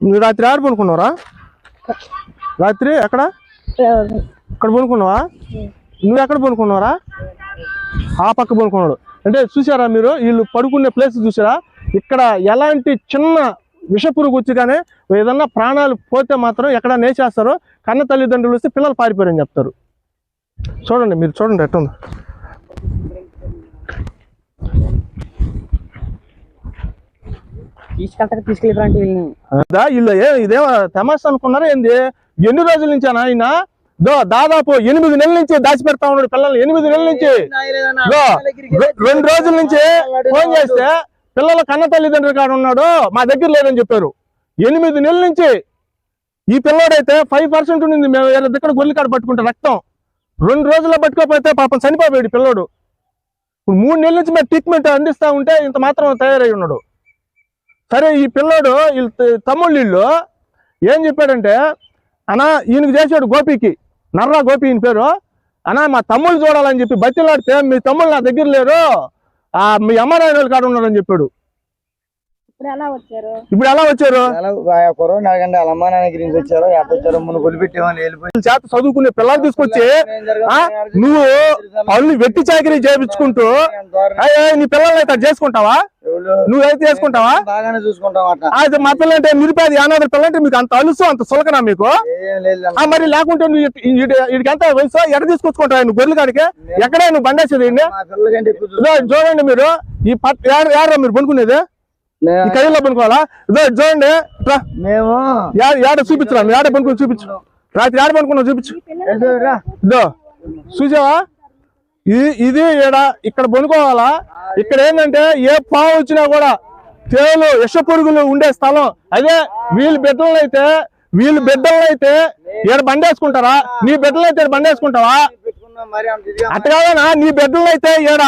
నువ్వు రాత్రి ఆడ పడుకున్నావురా? రాత్రి ఎక్కడ ఇక్కడ పడుకున్నావా? నువ్వు ఎక్కడ పడుకున్నావురా? ఆ పక్క పడుకున్నాడు. అంటే చూసారా మీరు, వీళ్ళు పడుకునే ప్లేస్ చూసారా? ఇక్కడ ఎలాంటి చిన్న విషపురుగు వచ్చి కానీ ఏదన్నా ప్రాణాలు పోతే మాత్రం ఎక్కడ నేసేస్తారు. కన్న తల్లిదండ్రులు వస్తే పిల్లలు పారిపోయారని చెప్తారు. చూడండి, మీరు చూడండి ఎట్టుంది. వీళ్ళు ఇదేమో తమాషా అనుకున్నారా ఏంది? ఎన్ని రోజుల నుంచి ఆయన దాదాపు 8 నెలల నుంచి దాచిపెడతా ఉన్నాడు పిల్లల్ని. 8 నెలల నుంచి 2 రోజుల నుంచి ఫోన్ చేస్తే పిల్లల కన్న తల్లిదండ్రులు కాడ ఉన్నాడు, మా దగ్గర లేదని చెప్పారు. 8 నెలల నుంచి. ఈ పిల్లోడైతే 5% ఉంది. మేము వేరే దగ్గర గొల్లి కాడ పట్టుకుంటే రక్తం 2 రోజుల్లో పట్టుకోకపోతే పాపం చనిపోయాడు పిల్లోడు. ఇప్పుడు 3 నెలల నుంచి మేము ట్రీట్మెంట్ అందిస్తూ ఉంటే ఇంత మాత్రం తయారై ఉన్నాడు. సరే, ఈ పిల్లోడు వీళ్ళు తమ్ముళ్ళు వీళ్ళు ఏం చెప్పాడంటే, అన్నా ఈయనకి చేశాడు గోపికి, నర్రా గోపి ఈయన పేరు. అన్నా మా తమ్ముళ్ళు చూడాలని చెప్పి బతిలాడితే మీ తమ్ముళ్ళు నా దగ్గర లేరు, మీ అమ్మ నాయన కాడ ఉన్నారని చెప్పాడు. ఇప్పుడు ఎలా వచ్చారు? చేత చదువుకునే పిల్లలు తీసుకొచ్చి నువ్వు పళ్ళు వెట్టి చాకరీ చేయించుకుంటూ నీ పిల్లల్ని అయితే చేసుకుంటావా? నువ్వైతే చేసుకుంటావా? అయితే మా పిల్లలు అంటే నిరుపేద అనాథ పిల్లలు అంటే మీకు అంత అలుసు, అంత సులకనా మీకు? మరి లేకుంటే వీడికి ఎంత వయసు ఎక్కడ తీసుకొచ్చుకుంటావు నువ్వు గొర్రెల కాడికి? ఎక్కడే నువ్వు బండేసేది? చూడండి మీరు, ఈ ఏడా మీరు పనుకునేది ఈ కైలో పనుకోవాలా? ఇదో చూడండి, మేము ఏడ చూపించరా? ఏడ పనుకుని చూపించు. రాత్రి ఏడ పనుకున్నావు చూపించు. ఇదో చూసావా? ఇది ఇక్కడ పనుకోవాలా? ఇక్కడ ఏంటంటే ఏ పాము వచ్చినా కూడా తేలు విష పురుగులు ఉండే స్థలం. అదే వీళ్ళ బిడ్డలను అయితే ఈడ బండేసుకుంటారా? నీ బిడ్డలు అయితే బండేసుకుంటావా? అట్ట కాదనా, నీ బిడ్డలు అయితే ఈడ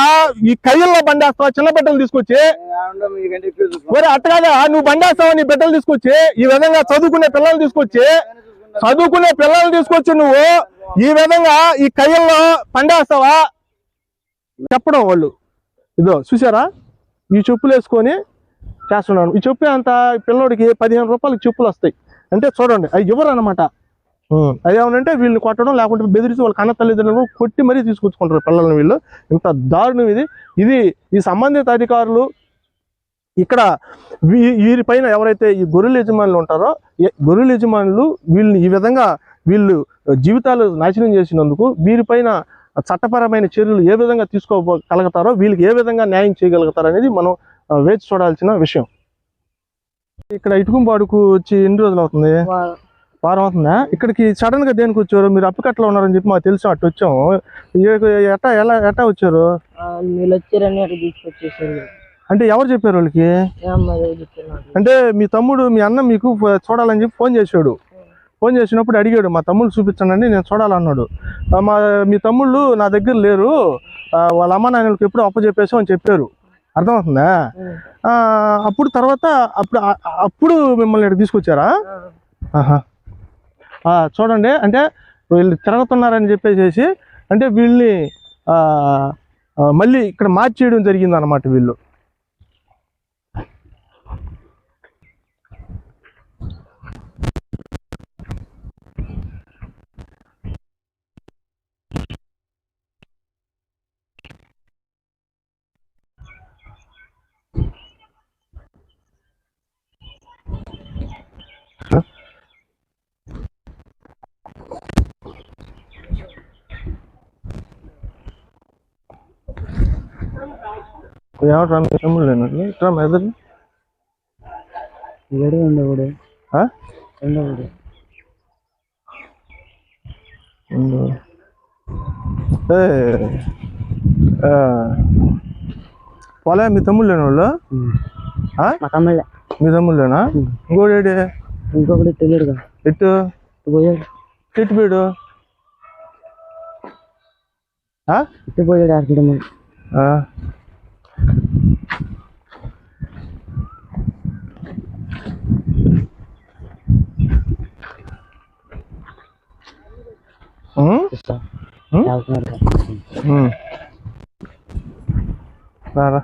ఈ కయ్యల్లో బండేస్తావా? చిన్న బిడ్డలు తీసుకొచ్చి అట్ట కాదా, నువ్వు బండేస్తావా? నీ బిడ్డలు తీసుకొచ్చి ఈ విధంగా చదువుకునే పిల్లలు తీసుకొచ్చి నువ్వు ఈ విధంగా ఈ కయ్యల్లో పండేస్తావా? చెప్పడం వాళ్ళు. ఇదో చూసారా, ఈ చెప్పులు వేసుకొని చేస్తున్నాను. ఈ చెప్పు అంత పిల్లోడికి 15 రూపాయలకి చెప్పులు వస్తాయి. అంటే చూడండి, అవి ఇవ్వరు అనమాట. అదేమనంటే వీళ్ళని కొట్టడం, లేకుంటే బెదిరించి వాళ్ళ కన్న తల్లిదండ్రులు కొట్టి మరీ తీసుకొచ్చుకుంటారు పిల్లల్ని. వీళ్ళు ఇంత దారుణం ఇది ఈ సంబంధిత అధికారులు ఇక్కడ వీరిపైన ఎవరైతే ఈ గొర్రెల యజమానులు ఉంటారో, గొర్రెల యజమానులు వీళ్ళని ఈ విధంగా వీళ్ళు జీవితాలు నాశనం చేసినందుకు వీరిపైన చట్టపరమైన చర్యలు ఏ విధంగా తీసుకోగలుగుతారో, వీళ్ళకి ఏ విధంగా న్యాయం చేయగలుగుతారో అనేది మనం వేచి చూడాల్సిన విషయం. ఇక్కడ ఇటుకుంపాడుకు వచ్చి ఎన్ని రోజులు అవుతుంది? వారం అవుతుందా? ఇక్కడికి సడన్ గా దేనికి వచ్చారు? మీరు అప్పకట్లో ఉన్నారని చెప్పి మాకు తెలిసి అటు వచ్చాము. ఎట్టా వచ్చారు? అంటే ఎవరు చెప్పారు వాళ్ళకి? అంటే మీ తమ్ముడు, మీ అన్న మీకు చూడాలని చెప్పి ఫోన్ చేశాడు. ఫోన్ చేసినప్పుడు అడిగాడు, మా తమ్ముళ్ళు చూపించండి నేను చూడాలన్నాడు. మీ తమ్ముళ్ళు నా దగ్గర లేరు, వాళ్ళ అమ్మ నాయనలకు ఎప్పుడు అప్పచెప్పేసాం అని చెప్పారు. అర్థమవుతుందా? అప్పుడు తర్వాత అప్పుడు మిమ్మల్ని ఇక్కడ తీసుకొచ్చారా? చూడండి, అంటే వీళ్ళు తిరుగుతున్నారని చెప్పేసి అంటే వీళ్ళని మళ్ళీ ఇక్కడ మార్చేయడం జరిగింది అన్నమాట. వీళ్ళు ఏమంటారు? మీ తమ్ముళ్ళు లేనట్లు ఇట్లా మెదడు ఉండకూడదు. పోలే మీ తమ్ముళ్ళు లేని వాళ్ళు? మీ తమ్ముళ్ళేనా? ఇంకొకటి తెలియదు. ఎట్టు పోయాడు? రారా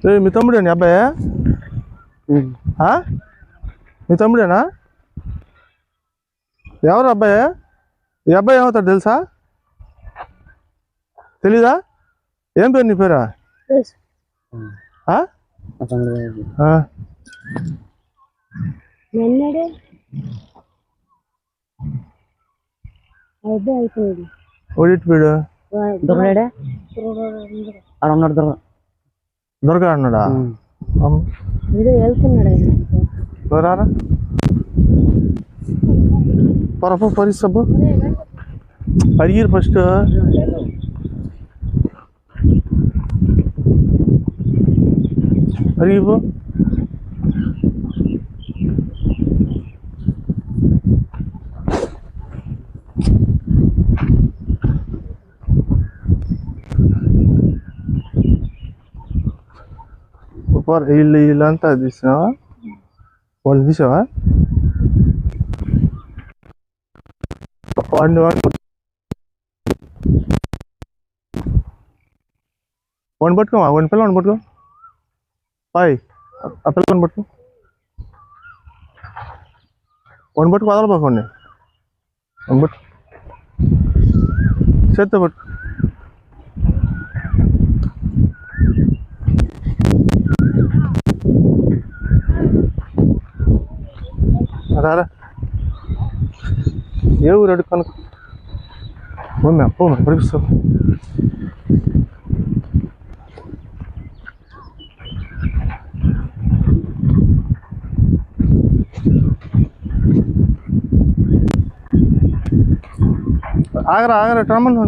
మీ తమ్ముడేనా అబ్బాయి? మీ తమ్ముడేనా? ఎవరు అబ్బాయి? ఈ అబ్బాయి ఏమవుతాడు తెలుసా? తెలీదా? ఏం పేరు నీ పేరా? ఓడిపోయాడు. దొరక అన్నాడా? రారా పరప పరిసబ్బు అడిగిరు ఫస్ట్. అడిగిపో. వీళ్ళంతా తీసినావా? వాళ్ళు తీసావా? వాడిని పట్టుకోమా, వాడిని పిల్లవాడిని పట్టుకో. పాయ్ ఆ పిల్లవాడిని పట్టుకో. వాడిని పట్టుకు వదలపోకండి. వాడిని పట్టు, చేత్తో పట్టు. రారా ఏ ఊరు అడుగు కనుక పరిపిస్తావు. ఆగరా ఆగరా రమ్మను.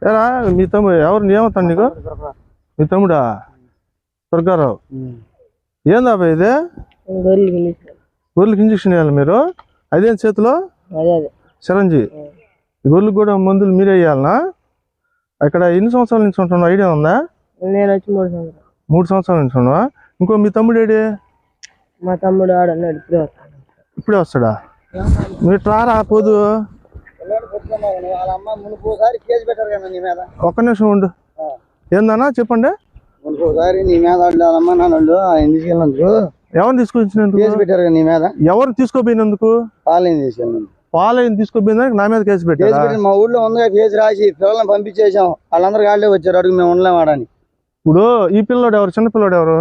ఏరా మీ తమ్ముడు ఎవరు? ఏమవుతాను నీకు? మీ తమ్ముడా? దుర్గారావు. ఏందా అబ్బాయి ఇది? గొర్రెలకి ఇంజక్షన్ వేయాలి మీరు? అదేం చేతిలో చిరంజీ? గొర్రెలకు కూడా మందులు మీరే వేయాలనా? ఇక్కడ ఎన్ని సంవత్సరాల నుంచి ఉంటున్నావు? ఐడియా ఉందా? 3 సంవత్సరాల నుంచి ఉన్నావా? ఇంకో మీ తమ్ముడు ఏడి? మా తమ్ముడు ఇప్పుడే వస్తాడా? మీరు రారా పోదు. ఒక్క నిమిషం ఉండు. ఏందన్నా చెప్పండి. ఎవరు తీసుకొచ్చినందుకు? ఎవరు తీసుకోపోయినందుకు? పాలైన తీసుకోపోయినందుకు నా మీద కేసు పెట్టారు. మా ఊళ్ళో ఉందిగా కేసు రాసి పిల్లల్ని పంపించేసాం. వాళ్ళందరూ గాళ్ళే వచ్చారు. అడుగు మేము ఉండలేమాడని. ఇప్పుడు ఈ పిల్లోడు ఎవరు? చిన్న పిల్లోడు ఎవరు?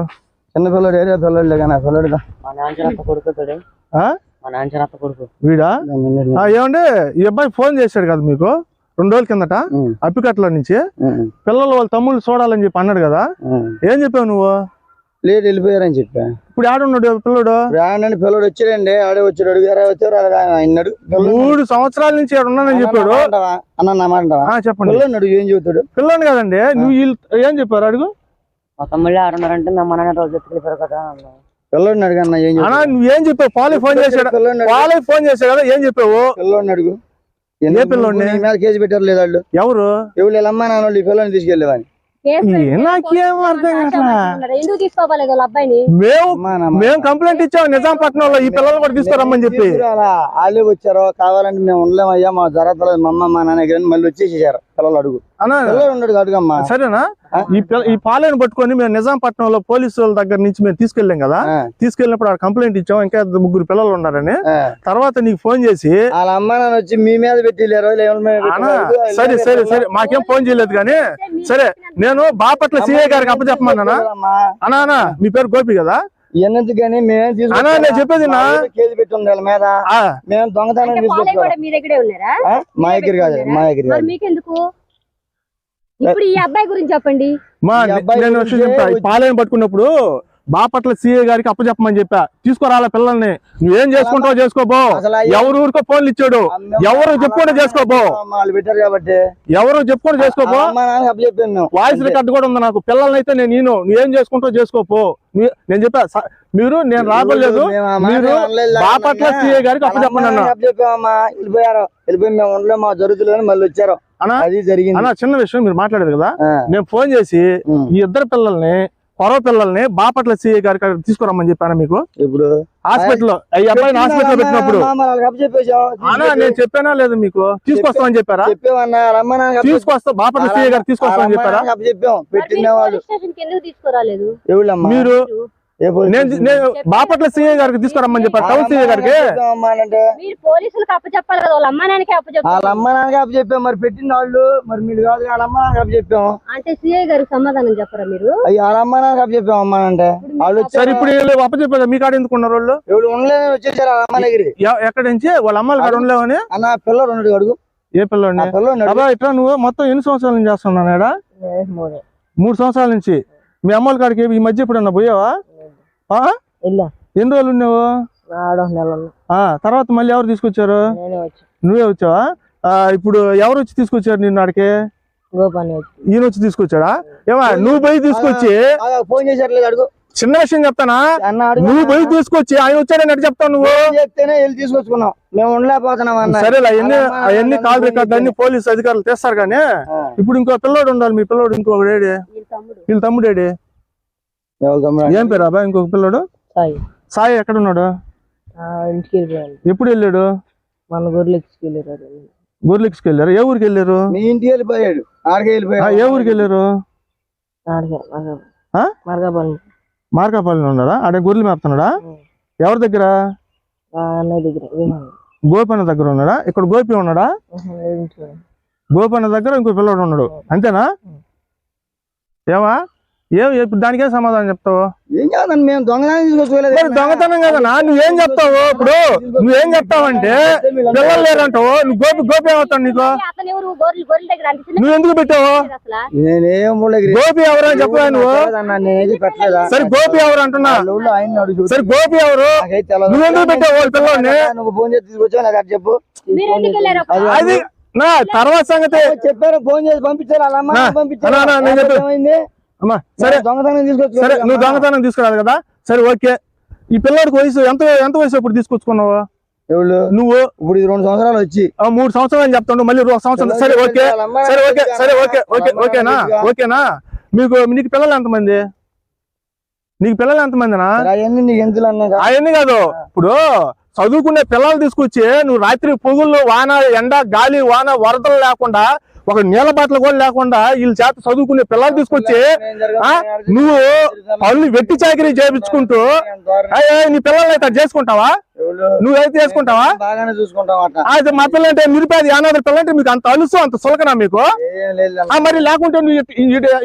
చిన్న పిల్లడు ఏరియా పిల్లడు కానీ పిల్లడుగా వీడా? ఏమండి ఈ అబ్బాయి ఫోన్ చేశాడు కదా మీకు 2 రోజుల కిందట అప్పికట్ల నుంచి. పిల్లలు వాళ్ళ తమ్ముళ్ళు చూడాలని చెప్పి అన్నాడు కదా, ఏం చెప్పావు నువ్వు? లేదు వెళ్ళిపోయారని చెప్పా. ఇప్పుడు ఆడున్నాడు పిల్లడు? ఆడండి పిల్లడు వచ్చాడండి. ఆడే వచ్చాడు. అడుగారా వచ్చారు. 3 సంవత్సరాల నుంచి ఉన్నానని చెప్పాడు. అన్న నా మాట చెప్పండి. పిల్లడు ఏం చెబుతాడు? పిల్లని కదండి. నువ్వు ఏం చెప్పారు? అడుగు. మా తమ్ముళ్ళు ఆడున్నారంటే మా నాన్న రోజు ఎత్తుకెళ్ళిపోయారు కదా. పిల్లోడిని అడిగన్నా ఏం చెప్పావు? నువ్వేం చెప్పావు? పాలే ఫోన్ చేశాడు. పాలే ఫోన్ చేశాడు కదా, ఏం చెప్పావు? పిల్లోడిని అడుగు. ఏ పిల్లోడిని? మీద కేసు పెట్టారు లేదా వాళ్ళు? ఎవరు? ఎవరు అమ్మా నాన్న వాళ్ళు ఈ పిల్లని తీసుకెళ్ళేవాని. నాకేం అర్థం మేము కంప్లైంట్ ఇచ్చాము నిజాంపట్నంలో ఈ పిల్లలు కూడా తీసుకురమ్మని చెప్పి. వాళ్ళే వచ్చారు. కావాలంటే మేము ఉండలేమయ్యా మా జరగలేదు మా అమ్మ మా నాన్న మళ్ళీ వచ్చేసేసారు. పిల్లలు అడుగు ఉన్నాడు అడుగమ్మా. సరేనా? ఈ పాలెను పట్టుకొని మేము నిజాంపట్నంలో పోలీసు వాళ్ళ దగ్గర నుంచి మేము తీసుకెళ్ళాం కదా. తీసుకెళ్ళినప్పుడు ఆ కంప్లైంట్ ఇచ్చాం ఇంకా 3 పిల్లలు ఉన్నారని. తర్వాత నీకు ఫోన్ చేసి వాళ్ళ అమ్మ నాన్న వచ్చి మీ మీద పెట్టిలేరు. సరే సరే సరే మాకేం ఫోన్ చేయలేదు కానీ సరే నేను బాపట్ల సిఐ గారికి అప్పచెప్పమన్నా. అన్నా మీ పేరు గోపి కదా? ఎందుకని మేము చెప్పేది కేసు పెట్టి ఉంది వాళ్ళ మీద. మేము దొంగతనం మా దగ్గర కాదు మా దగ్గర. ఇప్పుడు ఈ అబ్బాయి గురించి చెప్పండి. పాలెం పట్టుకున్నప్పుడు బాపట్ల సిఐ గారికి అప్పచెప్పమని చెప్పా. తీసుకురాలా పిల్లల్ని. నువ్వేం చేసుకుంటావో చేసుకోబో. ఎవరు ఊరికో ఫోన్లు ఇచ్చాడు, ఎవరు చెప్పుకుంటూ చేసుకోబో. వాళ్ళు పెట్టారు కాబట్టి ఎవరు చెప్పుకుంటూ చేసుకోబో. వాయిస్ రికార్డు కూడా ఉంది నాకు. పిల్లల్ని అయితే నేను నువ్వేం చేసుకుంటావో చేసుకోపో. నేను చెప్పా మీరు, నేను రాబోలేదు, మీరు బాపట్ల సిఐ గారికి అప్పచెప్పండి అన్నా. చెప్పామమ్మా, వెళ్ళిపోయి మేము ఉండలేము, మా జరుగుతులేదు, మళ్ళీ వచ్చారు. అది జరిగింది అన్న. చిన్న విషయం మీరు మాట్లాడేది కదా, నేను ఫోన్ చేసి ఈ ఇద్దరు పిల్లల్ని, పొరవ పిల్లల్ని బాపట్ల సిఐ గారికి తీసుకురమ్మని చెప్పాను మీకు. ఇప్పుడు హాస్పిటల్ ఈ అబ్బాయిని హాస్పిటల్ పెట్టినప్పుడు నేను చెప్పానా లేదు మీకు? తీసుకొస్తామని చెప్పారా? తీసుకొస్తా, బాపట్ల సిఐ గారు తీసుకొస్తామని చెప్పారా? చెప్పాం. పెట్టిన వాళ్ళు మీరు బాపట్ల సిఐ గారికి తీసుకురమ్మని చెప్పారు. టౌన్ సిఐ గారికి పోలీసులకు అప్పచెప్పాలి కదా, వాళ్ళ అమ్మ నాన్నకి వాళ్ళ అమ్మ నాన్నకి అప్పచెప్పాం. మరి పెట్టిన వాళ్ళు మరి మీరు కాదు, వాళ్ళ అమ్మ నాన్నకి అప్పచెప్పాం. అంటే సిఐ గారికి సమాధానం చెప్పరా మీరు? వాళ్ళ అమ్మ నాన్నకి అప్పచెప్పాం. అమ్మ అంటే వాళ్ళు సరే, ఇప్పుడు అప్పచెప్పారు. మీ కాడ ఎందుకు ఉన్నారు వాళ్ళు? ఎవరు ఉండలేని వచ్చేసారు వాళ్ళ అమ్మ దగ్గర. ఎక్కడి నుంచి? వాళ్ళ అమ్మాయిల కాడ ఉండలేవని. అన్న పిల్లలు ఉన్నాడు అడుగు. ఏ పిల్లోడిని? అబ్బా ఇట్లా నువ్వు మొత్తం ఎన్ని సంవత్సరాల నుంచి చేస్తున్నావు? 3 సంవత్సరాల నుంచి. మీ అమ్మాయిల కాడికి ఈ మధ్య ఎప్పుడన్నా పోయావా? ఎన్ని రోజులు ఉన్నావు? తర్వాత మళ్ళీ ఎవరు తీసుకొచ్చారు? నువ్వే వచ్చావా? ఇప్పుడు ఎవరు వచ్చి తీసుకొచ్చారు నిన్ను ఆడికి? ఈయన వచ్చి తీసుకొచ్చాడా? ఏమా నువ్వు పోయి తీసుకొచ్చి ఫోన్ చేశారు అడుగు. చిన్న విషయం చెప్తానా, నువ్వు పోయి తీసుకొచ్చి ఆయన వచ్చాడని ఎట్లా చెప్తావు? నువ్వు చెప్తేనే వెళ్ళి తీసుకొచ్చుకున్నావు, మేము ఉండలేకపోతున్నాం. సరే, అవన్నీ కాల్ రికార్డు అన్ని పోలీసు అధికారులు తెస్తారు. కానీ ఇప్పుడు ఇంకో పిల్లోడు ఉండాలి. మీ పిల్లోడు ఇంకొకడేడి? వీళ్ళ తమ్ముడేడి? ఏం పేరు అబ్బాయి ఇంకొక పిల్లోడు? సాయి. ఎక్కడ ఉన్నాడు? ఎప్పుడు వెళ్ళాడు? గొర్రెలకి వెళ్ళారు. ఏ ఊరికి వెళ్ళారు? మీ ఇంటికి వెళ్ళిపోయాడు. ఏ ఊరికి వెళ్ళారు? మార్కాపల్లి ఉన్నాడా? ఆడే గొర్రెలు మేపుతున్నాడా? ఎవరి దగ్గర? గోపన్న దగ్గర ఉన్నాడా? ఇక్కడ గోపి ఉన్నాడా? గోపన్న దగ్గర ఇంకో పిల్లోడు ఉన్నాడు, అంతేనా? ఏమా ఇప్పుడు దానికే సమాధానం చెప్తావు? ఏం కాదండి, మేము దొంగతనం తీసుకొచ్చుకోలేదు. దొంగతనం కదనా? నువ్వేం చెప్తావు? ఇప్పుడు నువ్వేం చెప్తావంటే పిల్లలు లేరంటావు. నువ్వు గోపి ఏమవుతావు? నీకు నువ్వు ఎందుకు పెట్టావు? గోపి ఎవరు అని చెప్పా నువ్వు? సరే, గోపి ఎవరు అంటున్నా? సరే, గోపి ఎవరు? నువ్వు ఎందుకు పెట్టావు వాళ్ళ పిల్లల్ని? నువ్వు ఫోన్ చేసి తీసుకొచ్చావు నాకు అది చెప్పు. అది నా తర్వాత సంగతి చెప్పారు. ఫోన్ చేసి పంపించారు. వాళ్ళ అమ్మ పంపించారు. అమ్మా సరే, సరే, నువ్వు దొంగతనం తీసుకురాదు కదా. సరే, ఓకే. ఈ పిల్లడికి వయసు ఎంత వయసు ఎప్పుడు తీసుకొచ్చుకున్నావు నువ్వు? ఇప్పుడు 2 సంవత్సరాలు వచ్చి 3 సంవత్సరాలు అని చెప్తాను, మళ్ళీ 1 సంవత్సరం. సరే, ఓకే, సరే, ఓకే, సరే, ఓకేనా? నీకు పిల్లలు ఎంతమంది? నీకు పిల్లలు ఎంతమందినా? అవన్నీ కాదు. ఇప్పుడు చదువుకునే పిల్లలు తీసుకొచ్చి నువ్వు రాత్రి పొగుళ్ళు, వాన, ఎండ, గాలి, వాన, వరదలు లేకుండా, ఒక నీళ్ళ బాటలు కూడా లేకుండా వీళ్ళ చేత చదువుకునే పిల్లలు తీసుకొచ్చి నువ్వు పనులు వెట్టి చాకరీ చేయించుకుంటూ నీ పిల్లల్ని అయితే చేసుకుంటావా? నువ్వైతే చేసుకుంటావా? అయితే మా పిల్లంటే నిరుపేద అనాథ పిల్లంటే మీకు అంత అలుసు, అంత సులకనా మీకు? మరి లేకుంటే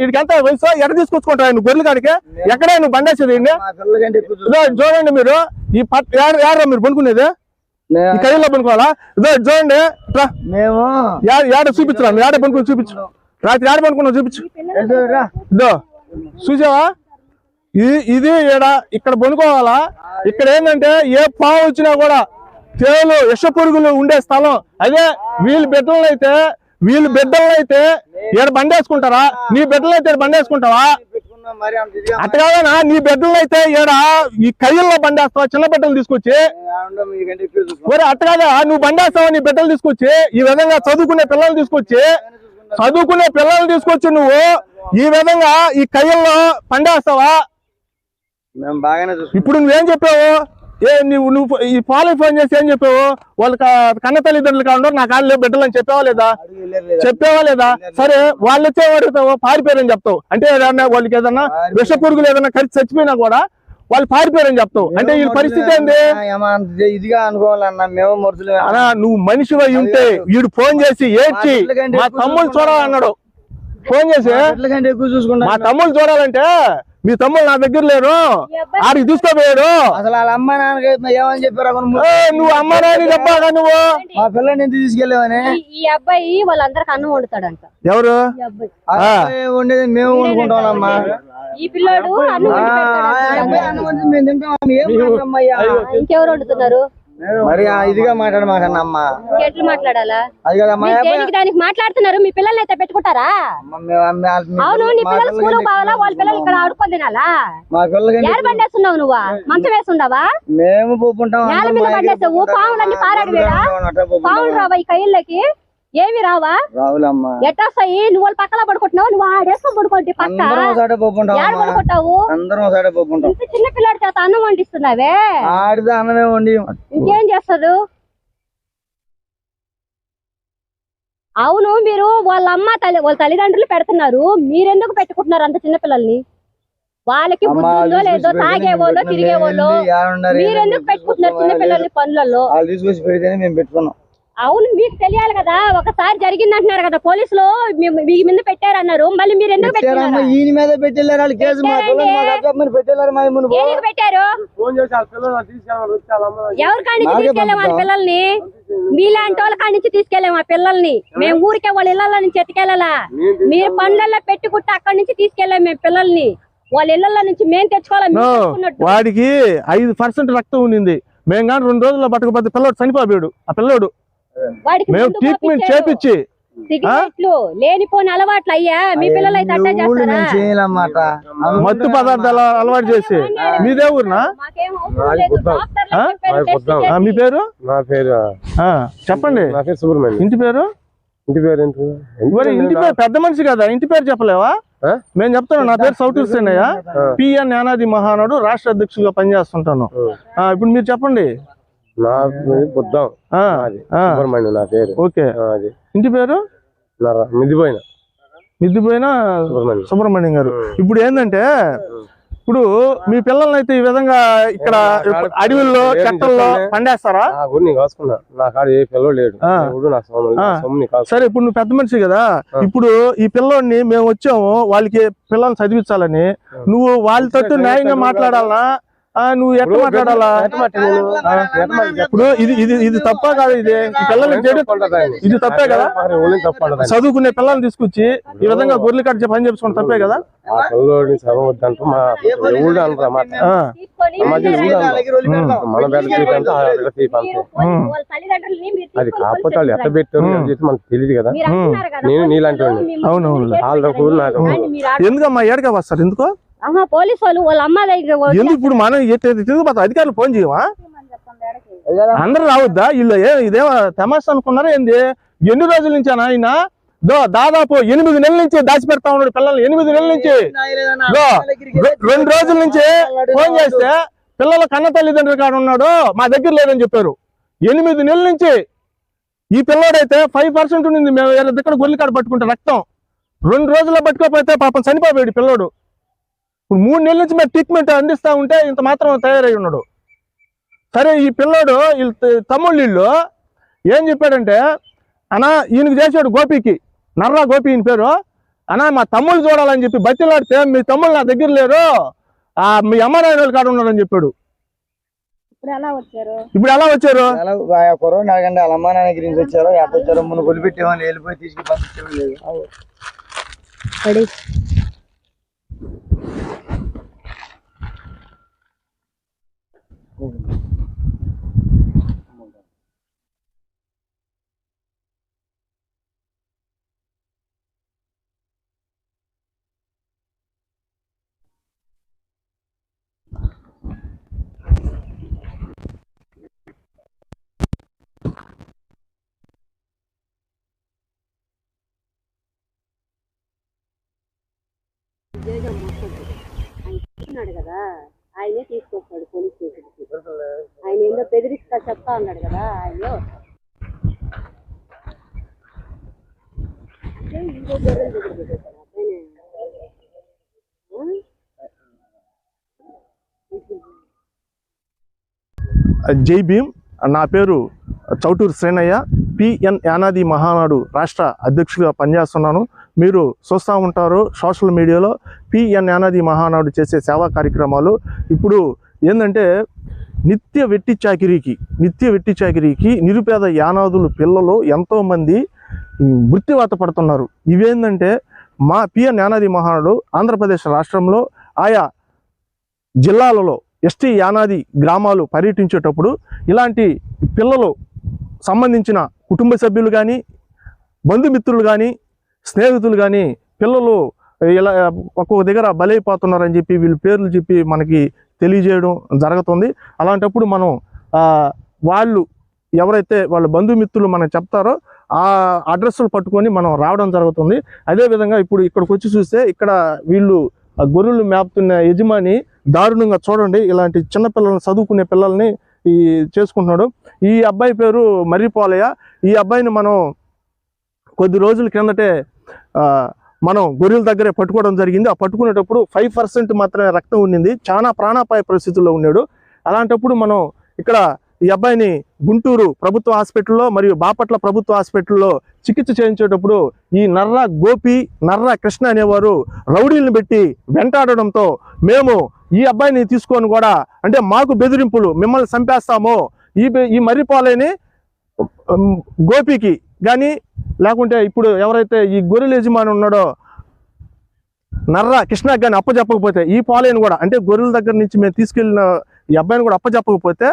వీడికి ఎంత వయసు? ఎక్కడ తీసుకొచ్చుకుంటావు నువ్వు గొర్రెల కాడికి? ఎక్కడే నువ్వు బండేసేది? చూడండి మీరు ఈ ఏడరా మీరు పనుకునేది? ఈ కైలో పనుకోవాలా? ఇదో చూడండి, మేము ఏడ చూపించరా? ఏడ పనుకుని చూపించు. రాత్రి ఏడ పనుకున్నావు చూపించు. ఇదో చూసావా? ఇది ఇక్కడ పనుకోవాలా? ఇక్కడ ఏంటంటే ఏ పాము వచ్చినా కూడా తేలు, విష పురుగులు ఉండే స్థలం అదే. వీళ్ళ బిడ్డలను అయితే ఏడ బండేసుకుంటారా? నీ బిడ్డలు అయితే బండేసుకుంటావా? అట్ట కాదనా? నీ బిడ్డలు అయితే ఈ కయ్యల్లో బండేస్తావా? చిన్న బిడ్డలు తీసుకొచ్చి మరి అట్ట కాదా? నువ్వు బండేస్తావా? నీ బిడ్డలు తీసుకొచ్చి ఈ విధంగా చదువుకునే పిల్లలు తీసుకొచ్చి నువ్వు ఈ విధంగా ఈ కయ్యల్లో పండేస్తావా? ఇప్పుడు నువ్వేం చెప్పావు? నువ్వు ఈ పాలకి ఫోన్ చేసి ఏం చెప్పావు? వాళ్ళకి కన్న తల్లిదండ్రులు కాకుండా నా కాళ్ళు బిడ్డలని చెప్పావా లేదా? సరే, వాళ్ళు వచ్చే అడుగుతావు పారిపోయారని చెప్తావు. అంటే వాళ్ళకి ఏదన్నా విష పురుగులు ఏదన్నా కలిసి చచ్చిపోయినా కూడా వాళ్ళు పారిపోయారని చెప్తావు. అంటే వీళ్ళ పరిస్థితి ఏంది? ఇదిగా అనుకోవాలన్నా మేము అన్నా, నువ్వు మనిషి అయి ఉంటే వీడు ఫోన్ చేసి ఏడ్చి మా తమ్ముళ్ళు చూడాలన్నాడు. ఫోన్ చేసి ఎక్కువ చూసుకుంటా మా తమ్ముళ్ళు చూడాలంటే మీ తమ్ముడు నా దగ్గర లేరు, ఆడికి తీసుకోపోయాడు. అసలు వాళ్ళ అమ్మ నాన్నకి ఏమని చెప్పారు? నువ్వు అమ్మ నాయన చెప్పాగా నువ్వు మా పిల్లని ఎందుకు తీసుకెళ్ళామని. ఈ అబ్బాయి వాళ్ళందరికి అన్నం వండుతాడంట. ఎవరు వండేది మేము వండుకుంటామమ్మా. ఈ పిల్లోడు అన్నం ఇంకెవరు వండుతున్నారు? మరి ఇదిగా మాట్లాడమాకన్నా అమ్మా. ఎట్లా మాట్లాడాలా? అది కదమ్మా, దానికి మాట్లాడుతున్నారు. మీ పిల్లల్ని అయితే పెట్టుకుంటారా? అవును, నీ పిల్లలు స్కూల్ పోవాలా? వాళ్ళ పిల్లలు ఇక్కడ ఆడుకొని తినాలా? మా పిల్లలకి ఏడ బండేస్తున్నావు నువ్వా? మంచం వేసుండవా? మేము పోపుంటాం. నేల మీద బండేస్తావు. పావులన్నీ పారాడు వేడా? పావులు రావా ఈ కైళ్ళకి? ఏమి రావా? రావులమ్మా. ఎట్టొస్తాయి? నువ్వు వాళ్ళ పక్కన పడుకుంటున్నావు, నువ్వు ఆడేసుకొని పడుకోండి. పక్క పడుకుంటావు. ఇంత చిన్న పిల్లాడి చేత అన్నం వండిస్తున్నావే. ఆడితే అన్నమే వండి ఇంకేం చేస్తాడు? అవును, మీరు వాళ్ళ వాళ్ళ తల్లిదండ్రులు పెడుతున్నారు, మీరెందుకు పెట్టుకుంటున్నారు అంత చిన్న పిల్లల్ని? వాళ్ళకి బుద్ధుందో లేదో, తాగేవాళ్ళు తిరిగేవాళ్ళు, మీరెందుకు పెట్టుకుంటున్నారు చిన్న పిల్లల్ని పనులలో? తీసుకొచ్చి పెడితేనే మేము పెట్టుకున్నాం. అవును, మీకు తెలియాలి కదా. ఒకసారి జరిగింది అంటున్నారు కదా, పోలీసులు మీ మీద పెట్టారన్నారు, మళ్ళీ మీరు ఎందుకు పెట్టారు? ఈయన మీద పెట్టారు వాళ్ళు కేసు. పెట్టారు ఎవరి కాడి నుంచి తీసుకెళ్ళాం వాళ్ళ పిల్లల్ని? మీలాంటి వాళ్ళ కాడి నుంచి తీసుకెళ్ళాం ఆ పిల్లల్ని. మేము ఊరికే వాళ్ళ ఇళ్ల నుంచి ఎత్తుకెళ్ళాలా? మీరు పనులలో పెట్టుకుంటే అక్కడి నుంచి తీసుకెళ్ళాం మేము పిల్లల్ని. వాళ్ళ ఇళ్ల నుంచి మేము తెచ్చుకోవాలి. వాడికి 5% రక్తం ఉండింది. మేము కానీ 2 రోజుల్లో పట్టకపోతే పిల్లడు చనిపోయాడు. ఆ పిల్లోడు మేము ట్రీట్మెంట్ చేపించి సిగరెట్లు లేనిపోని అలవాట్లు అయ్యా. మీ పిల్లలు అయితే అట్లా చేస్తారా? మత్తు పదార్థాలు అలవాటు చేసి. మీదే ఊరునా? మీ పేరు? నా పేరు చెప్పండి. నా పేరు సుబ్రహ్మణ్యం. ఇంటి పేరు? ఇంటి పేరు ఇంటి పేరు పెద్ద మనిషి కదా, ఇంటి పేరు చెప్పలేవా? మేము చెప్తాను. నా పేరు సౌటూర్ సేనయ్య, పిఎన్ యానాది మహానాడు రాష్ట్ర అధ్యక్షులుగా పనిచేస్తుంటాను. ఇప్పుడు మీరు చెప్పండి. నా బుద్ధం సుబ్రహ్మణ్యం నా పేరు. ఓకే. ఇంటి పేరు? మిద్దిపోయిన సుబ్రహ్మణ్యం గారు. ఇప్పుడు ఏంటంటే, ఇప్పుడు మీ పిల్లల్ని అయితే ఈ విధంగా ఇక్కడ అడవుల్లో చెట్టల్లో పండేస్తారా? నా కాడ ఏ పిల్లలు లేడు. సరే, ఇప్పుడు నువ్వు పెద్ద మనిషి కదా, ఇప్పుడు ఈ పిల్లోడిని మేము వచ్చాము వాళ్ళకి పిల్లల్ని చదివించాలని, నువ్వు వాళ్ళతో న్యాయంగా మాట్లాడాలనా? నువ్వు ఎట్లా మాట్లాడాలా? ఇప్పుడు ఇది తప్ప కాదు. ఇది తప్పే కదా. చదువుకునే పిల్లల్ని తీసుకొచ్చి ఈ విధంగా గొర్రెలు కట్టి పని చేసుకోవడం తప్పే కదా. అది కాకపోతే వాళ్ళు ఎట్లా పెట్టారు మనకు తెలియదు కదా. నేను నీలాంటి అవునవును. ఎందుకమ్మా ఏడగా వస్తారు? ఎందుకో పోలీసు వాళ్ళు వాళ్ళ అమ్మ దగ్గర ఎందుకు? ఇప్పుడు మనం తిరుగుతా అధికారులు ఫోన్ చేయవా? అందరూ రావద్దా? వీళ్ళు ఇదేమో తమాషా అనుకున్నారా ఏంది? ఎన్ని రోజుల నుంచి ఆయన దాదాపు 8 నెలల నుంచి దాచిపెడతా ఉన్నాడు పిల్లల్ని. 8 నెలల నుంచి 2 రోజుల నుంచి ఫోన్ చేస్తే పిల్లల కన్న తల్లిదండ్రుల కాడ ఉన్నాడు, మా దగ్గర లేదని చెప్పారు. 8 నెలల నుంచి. ఈ పిల్లోడైతే 5% ఉంది. మేము దగ్గర గొల్లి కాడ పట్టుకుంటే రక్తం 2 రోజుల్లో పట్టుకోకపోతే పాపం చనిపోయాడు పిల్లోడు. ఇప్పుడు 3 నెలల నుంచి మరి ట్రీట్మెంట్ అందిస్తా ఉంటే ఇంత మాత్రం తయారై ఉన్నాడు. సరే, ఈ పిల్లోడు తమ్ముళ్ళు ఏం చెప్పాడంటే, అన్నా ఈయనకి చేశాడు గోపికి, నర్రా గోపి ఈయన పేరు. అన్నా మా తమ్ముళ్ళు చూడాలని చెప్పి బతిలాడితే, మీ తమ్ముళ్ళు నా దగ్గర లేరు, మీ అమ్మ నాయన కాడ ఉన్నారని చెప్పాడు. ఇప్పుడు ఎలా వచ్చారు? కరోనా అడగండి. వాళ్ళ అమ్మ నాయన గురించి వచ్చారో ఎట్లా వచ్చారో ముందు కొలిపెట్టేవాళ్ళు వెళ్ళిపోయి తీసుకుని పంపించడం లేదు. కదా, ఆయనే తీసుకొస్తాడు పోలీస్ స్టేషన్కి. ఆయన ఏందో బెదిరిస్తా చెప్తా ఉన్నాడు కదా ఆయన. జై భీమ్. నా పేరు చౌటూరు సేనయ్య, పిఎన్ యానాది మహానాడు రాష్ట్ర అధ్యక్షుడిగా పనిచేస్తున్నాను. మీరు చూస్తూ ఉంటారు సోషల్ మీడియాలో పిఎన్ యానాది మహానాడు చేసే సేవా కార్యక్రమాలు. ఇప్పుడు ఏంటంటే నిత్య వెట్టి చాకిరీకి నిరుపేద యానాదులు పిల్లలు ఎంతోమంది మృత్యువాత పడుతున్నారు. ఇవేంటంటే మా పిఎన్ యానాది మహానాడు ఆంధ్రప్రదేశ్ రాష్ట్రంలో ఆయా జిల్లాలలో ఎస్టీ యానాది గ్రామాలు పర్యటించేటప్పుడు ఇలాంటి పిల్లలు సంబంధించిన కుటుంబ సభ్యులు కానీ బంధుమిత్రులు కానీ స్నేహితులు కానీ పిల్లలు ఇలా ఒక్కొక్క దగ్గర బలైపోతున్నారని చెప్పి వీళ్ళ పేర్లు చెప్పి మనకి తెలియజేయడం జరుగుతుంది. అలాంటప్పుడు మనం వాళ్ళు ఎవరైతే వాళ్ళ బంధుమిత్రులు మనకు చెప్తారో ఆ అడ్రస్లు పట్టుకొని మనం రావడం జరుగుతుంది. అదేవిధంగా ఇప్పుడు ఇక్కడికి వచ్చి చూస్తే ఇక్కడ వీళ్ళు గొర్రెలు మేపుతున్న యజమాని దారుణంగా చూడండి, ఇలాంటి చిన్నపిల్లలను చదువుకునే పిల్లల్ని చేసుకుంటున్నాడు. ఈ అబ్బాయి పేరు మర్రిపోలయ్య. ఈ అబ్బాయిని మనం కొద్ది రోజుల కిందటే మనం గొర్రెల దగ్గరే పట్టుకోవడం జరిగింది. ఆ పట్టుకునేటప్పుడు 5% మాత్రమే రక్తం ఉండింది, చాలా ప్రాణాపాయ పరిస్థితుల్లో ఉన్నాడు. అలాంటప్పుడు మనం ఇక్కడ ఈ అబ్బాయిని గుంటూరు ప్రభుత్వ హాస్పిటల్లో మరియు బాపట్ల ప్రభుత్వ హాస్పిటల్లో చికిత్స చేయించేటప్పుడు ఈ నర్రా గోపి, నర్రా కృష్ణ అనేవారు రౌడీలను పెట్టి వెంటాడడంతో మేము ఈ అబ్బాయిని తీసుకొని కూడా అంటే మాకు బెదిరింపులు, మిమ్మల్ని చంపేస్తాము, ఈ మర్రిపోలేని గోపికి కానీ లేకుంటే ఇప్పుడు ఎవరైతే ఈ గొర్రెల యజమాని ఉన్నాడో నర్రా కృష్ణకి కానీ అప్పచెప్పకపోతే ఈ పాలేని కూడా అంటే గొర్రెల దగ్గర నుంచి మేము తీసుకెళ్ళిన ఈ అబ్బాయిని కూడా అప్పచెప్పకపోతే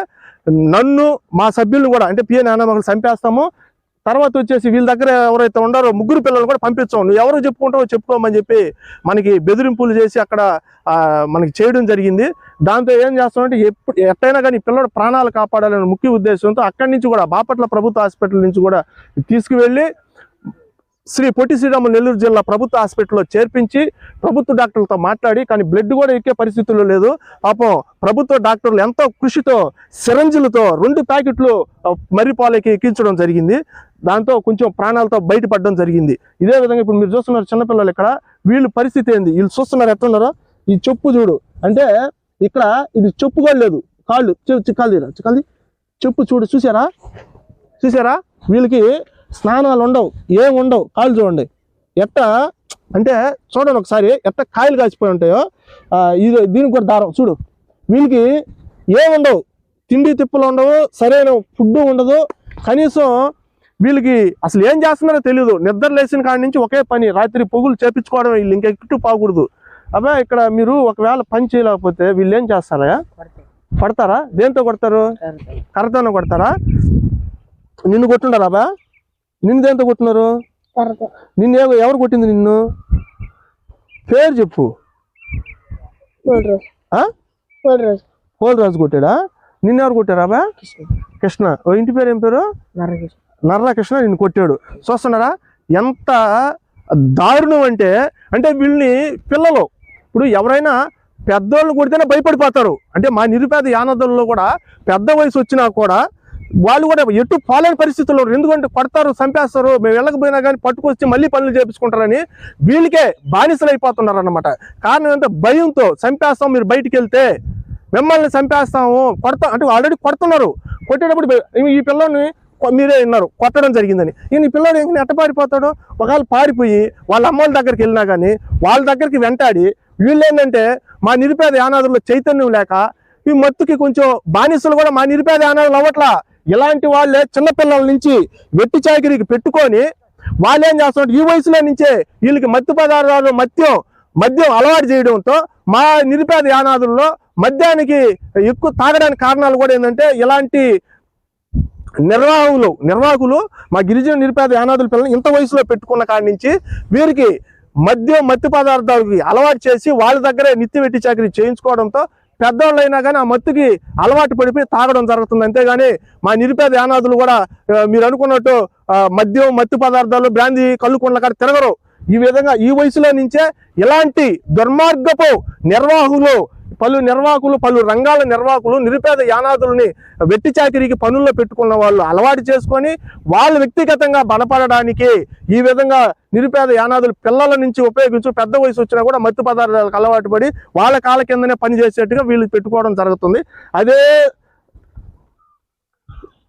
నన్ను మా సభ్యులను కూడా అంటే పిఎన్ యానాది చంపేస్తాము. తర్వాత వచ్చేసి వీళ్ళ దగ్గర ఎవరైతే ఉన్నారో 3 పిల్లలు కూడా పంపించాము, నువ్వు ఎవరు చెప్పుకుంటావో చెప్పుకోమని చెప్పి మనకి బెదిరింపులు చేసి అక్కడ మనకి చేయడం జరిగింది. దాంతో ఏం చేస్తామంటే ఎట్టయినా కానీ పిల్లడు ప్రాణాలు కాపాడాలనే ముఖ్య ఉద్దేశంతో అక్కడి నుంచి కూడా బాపట్ల ప్రభుత్వ హాస్పిటల్ నుంచి కూడా తీసుకువెళ్ళి శ్రీ పొట్టి శ్రీరాములు నెల్లూరు జిల్లా ప్రభుత్వ హాస్పిటల్లో చేర్పించి ప్రభుత్వ డాక్టర్లతో మాట్లాడి కానీ బ్లడ్ కూడా ఎక్కే పరిస్థితుల్లో లేదు. పాపం ప్రభుత్వ డాక్టర్లు ఎంతో కృషితో సిరంజిలతో 2 ప్యాకెట్లు మర్రిపాలకి ఎక్కించడం జరిగింది. దాంతో కొంచెం ప్రాణాలతో బయటపడడం జరిగింది. ఇదే విధంగా ఇప్పుడు మీరు చూస్తున్నారు చిన్నపిల్లలు ఇక్కడ వీళ్ళ పరిస్థితి ఏంది, వీళ్ళు చూస్తున్నారు ఎట్లున్నారో. ఈ చెప్పు చూడు అంటే ఇక్కడ ఇది చెప్పు కూడా లేదు, కాళ్ళు చిక్కాలి చెప్పు చూడు, చూసారా వీళ్ళకి స్నానాలు ఉండవు, ఏం ఉండవు, కాళ్ళు చూడండి ఎట్టా అంటే చూడండి ఒకసారి ఎట్ట కాయలు కాచిపోయి ఉంటాయో. ఇది దీనికి కూడా దారం చూడు, వీళ్ళకి ఏముండవు, తిండి తిప్పులు ఉండవు, సరైన ఫుడ్ ఉండదు, కనీసం వీళ్ళకి అసలు ఏం చేస్తున్నారో తెలియదు. నిద్ర లేచిన కాడి నుంచి ఒకే పని, రాత్రి పొగులు చేపించుకోవడం, వీళ్ళు ఇంకెట్టు పోకూడదు. అబ్బా ఇక్కడ మీరు ఒకవేళ పని చేయలేకపోతే వీళ్ళు ఏం చేస్తారా, పడతారా? దేంతో కొడతారు? కర్రతోనే కొడతారా? నిన్ను కొట్టుండారా అబ్బా? నిన్ను దేంతో కొట్టినారు? నిన్ను ఎవరు కొట్టింది? నిన్ను పేరు చెప్పు. పోలరాజు కొట్టాడా? నిన్ను ఎవరు కొట్టారా బా? కృష్ణ. ఇంటి పేరు ఏం పేరు? నర్రా కృష్ణ నిన్ను కొట్టాడు. చూస్తున్నారా ఎంత దారుణం అంటే వీళ్ళని పిల్లలు ఇప్పుడు ఎవరైనా పెద్దోళ్ళు కొడితేనే భయపడిపోతారు. అంటే మా నిరుపేద యానాదుల్లో కూడా పెద్ద వయసు వచ్చినా కూడా వాళ్ళు కూడా ఎటు పోలేని పరిస్థితుల్లో, ఎందుకంటే కొడతారు, చంపేస్తారు, మేము వెళ్ళకపోయినా కానీ పట్టుకొచ్చి మళ్ళీ పనులు చేపించుకుంటారని వీళ్ళకే బానిసలు అయిపోతున్నారు అన్నమాట. కారణం ఏంటంటే భయంతో చంపేస్తాం, మీరు బయటికి వెళ్తే మిమ్మల్ని చంపేస్తాము, కొడతాం అంటే ఆల్రెడీ కొడుతున్నారు. కొట్టేటప్పుడు ఈ పిల్లల్ని మీరే విన్నారు కొట్టడం జరిగిందని. ఈ పిల్లడు ఇంకా ఎట్ట పారిపోతాడు? ఒకవేళ పారిపోయి వాళ్ళ అమ్మల దగ్గరికి వెళ్ళినా కానీ వాళ్ళ దగ్గరికి వెంటాడి వీళ్ళు ఏంటంటే మా నిరుపేద యానాదుల్లో చైతన్యం లేక ఈ మత్తుకి కొంచెం బానిసలు కూడా మా నిరుపేద యానాదులు అవ్వట్లా. ఇలాంటి వాళ్ళే చిన్నపిల్లల నుంచి వెట్టి చాకిరీకి పెట్టుకొని వాళ్ళు ఏం చేస్తున్నారు, ఈ వయసులో నుంచే వీళ్ళకి మత్తు పదార్థాలు మద్యం అలవాటు చేయడంతో మా నిరుపేద యానాదుల్లో మద్యానికి ఎక్కువ తాగడానికి కారణాలు కూడా ఏంటంటే ఇలాంటి నిర్వాహకులు మా గిరిజన నిరుపేద యానాదుల పిల్లలు ఇంత వయసులో పెట్టుకున్న కాడి నుంచి వీరికి మత్తు పదార్థాలకి అలవాటు చేసి వాళ్ళ దగ్గరే నిత్య వెట్టి చాకిరీ చేయించుకోవడంతో పెద్దవాళ్ళు అయినా కానీ ఆ మత్తుకి అలవాటు పడిపోయి తాగడం జరుగుతుంది. అంతేగాని మా నిరుపేద యానాదులు కూడా మీరు అనుకున్నట్టు మత్తు పదార్థాలు, బ్రాందీ, కళ్ళు కొండల కాడ తిరగరు. ఈ విధంగా ఈ వయసులో నుంచే ఇలాంటి దుర్మార్గపు పలు రంగాల నిర్వాహకులు నిరుపేద యానాదుల్ని వెట్టి చాకిరీకి పనుల్లో పెట్టుకున్న వాళ్ళు అలవాటు చేసుకొని వాళ్ళు వ్యక్తిగతంగా బలపడడానికి ఈ విధంగా నిరుపేద యానాదులు పిల్లల నుంచి ఉపయోగించు పెద్ద వయసు వచ్చినా కూడా మత్తు పదార్థాలకు అలవాటు పడి వాళ్ళ కాళ్ళ కిందనే పని చేసేట్టుగా వీళ్ళు పెట్టుకోవడం జరుగుతుంది.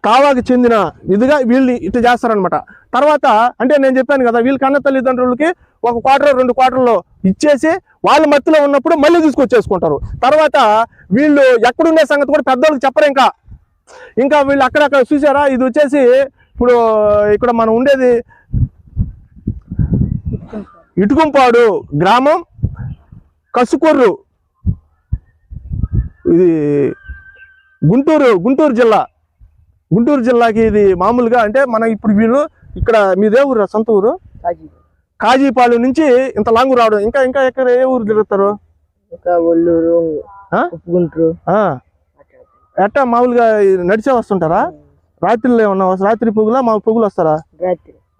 కావాకి చెందిన ఇదిగా వీళ్ళు ఇట్లా చేస్తారనమాట. తర్వాత అంటే నేను చెప్పాను కదా, వీళ్ళ కన్న తల్లిదండ్రులకి 1 క్వార్టర్ 2 క్వార్టర్లు ఇచ్చేసి వాళ్ళ మత్తులో ఉన్నప్పుడు మళ్ళీ తీసుకొచ్చేసుకుంటారు. తర్వాత వీళ్ళు ఎక్కడుండే సంగతి కూడా పెద్దోళ్ళకి చెప్పరు. ఇంకా వీళ్ళు అక్కడక్కడ చూసారా, ఇది వచ్చేసి ఇప్పుడు ఇక్కడ మనం ఉండేది ఇటుకుంపాడు గ్రామం, కసుకూరు, ఇది గుంటూరు జిల్లా. గుంటూరు జిల్లాకి ఇది మామూలుగా అంటే మనం ఇప్పుడు వీళ్ళు ఇక్కడ మీదే ఊరు, సొంత ఊరు కాజీపాలెం నుంచి ఇంత లాంగ్ రావడం. ఇంకా ఎక్కడ ఏ ఊరు తిరుగుతారు? గుంటూరు. ఎట్టా మామూలుగా నడిచే వస్తుంటారా? రాత్రిలో ఏమన్నా రాత్రి పొగులా మా పొగులు వస్తారా?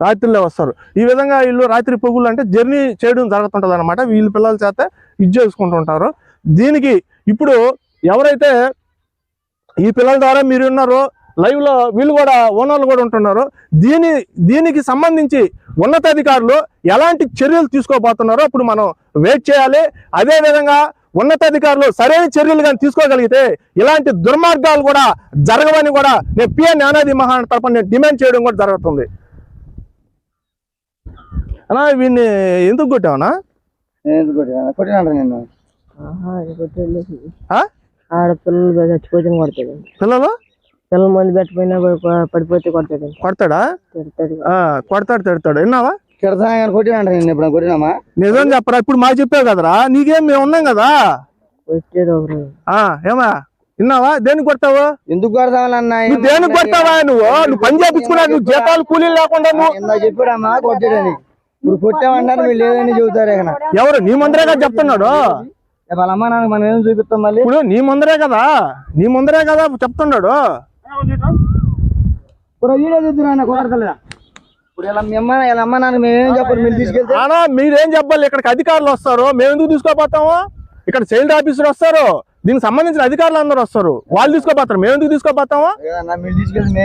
రాత్రిలో వస్తారు. ఈ విధంగా వీళ్ళు రాత్రి పొగులు అంటే జర్నీ చేయడం జరుగుతుంటది అనమాట. వీళ్ళ పిల్లల చేత ఇది చేసుకుంటుంటారు. దీనికి ఇప్పుడు ఎవరైతే ఈ పిల్లల ద్వారా మీరు ఉన్నారో లైవ్ లో వీళ్ళు కూడా ఓనర్లు కూడా ఉంటున్నారు. దీనికి సంబంధించి ఉన్నతాధికారులు ఎలాంటి చర్యలు తీసుకోబోతున్నారో అప్పుడు మనం వెయిట్ చేయాలి. అదే విధంగా ఉన్నతాధికారులు సరైన చర్యలు కానీ తీసుకోగలిగితే ఇలాంటి దుర్మార్గాలు కూడా జరగవని కూడా నేను పిఎన్ జ్ఞానాది మహా తరపున నేను డిమాండ్ చేయడం కూడా జరుగుతుంది. అన్నా వీడిని ఎందుకు కొట్టావనా? ఆడపిల్లలు చచ్చిపోతే కొడతాడు. పిల్లల మంది పెట్టిపోయినా పడిపోతే కొడతాడు. కొడతాడా? కొడతాడు. విన్నావా? కొట్టినామా? నిజం చెప్పరా? ఇప్పుడు మాకు చెప్పావు కదరా, నీకేం మేము ఉన్నాం కదా. ఏమా విన్నావా? దేనికి కొడతావు? ఎందుకు కొడతావా? దేనికి కొడతావా? నువ్వు పని చేపించుకున్నా, నువ్వు జీతాలు కూలీలు లేకుండా చెప్పాడమ్మా కొట్టాడని. ఇప్పుడు కొట్టామన్నారు మీరు లేదని చెబుతారు. ఎవరు? నీ ముందరేగా చెప్తున్నాడు. వాళ్ళ అమ్మ నాన్న మనం ఏం చూపిస్తాం మళ్ళీ? ఇప్పుడు నీ ముందరే కదా చెప్తున్నాడు. మీరేం చెప్పాలి? ఇక్కడికి అధికారులు వస్తారు, మేము ఎందుకు తీసుకోపోతాము? ఇక్కడ చైల్డ్ ఆఫీసర్ వస్తారు, దీనికి సంబంధించిన అధికారులు అందరూ వస్తారు, వాళ్ళు తీసుకోపోతారు, మేము ఎందుకు తీసుకోపోతాము?